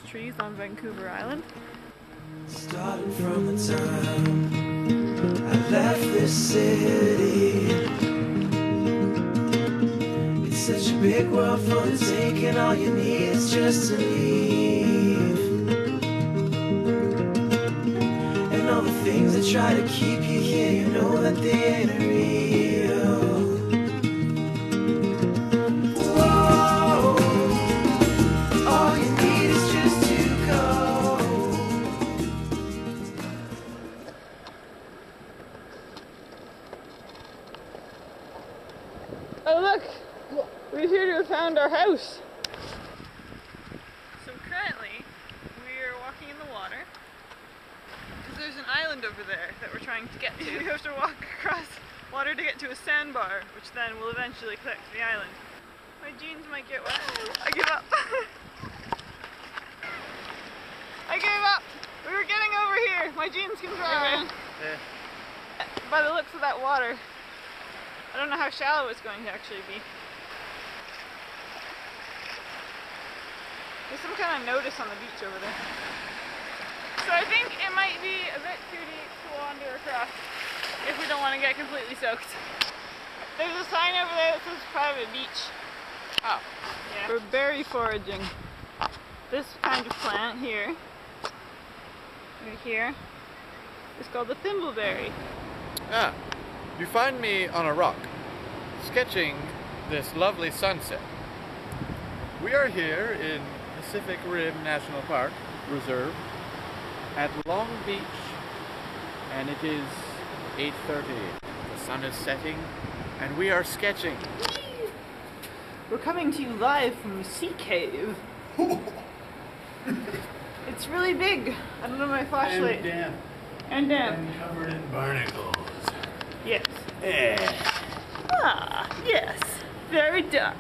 trees on Vancouver Island. Starting from the time I left this city, it's such a big world for the taking. All you need is just to leave, and all the things that try to keep you here, you know that they ain't real. Whoa, all you need is just to go. Oh look! We appear to have found our house. So currently, we're walking in the water. Because there's an island over there that we're trying to get to. We have to walk across water to get to a sandbar, which then will eventually connect to the island. My jeans might get wet. I give up. I gave up! We were getting over here. My jeans can dry. By the looks of that water, I don't know how shallow it's going to actually be. There's some kind of notice on the beach over there. So I think it might be a bit too deep to wander across if we don't want to get completely soaked. There's a sign over there that says private beach. Oh. Yeah. We're berry foraging. This kind of plant here, right here, is called the thimbleberry. Ah, you find me on a rock, sketching this lovely sunset. We are here in Pacific Rim National Park Reserve at Long Beach, and it is 8:30. The sun is setting, and we are sketching. We're coming to you live from the sea cave. It's really big. I don't know my flashlight. And damp. And damp. And covered in barnacles. Yes. Yeah. Ah, yes. Very dark.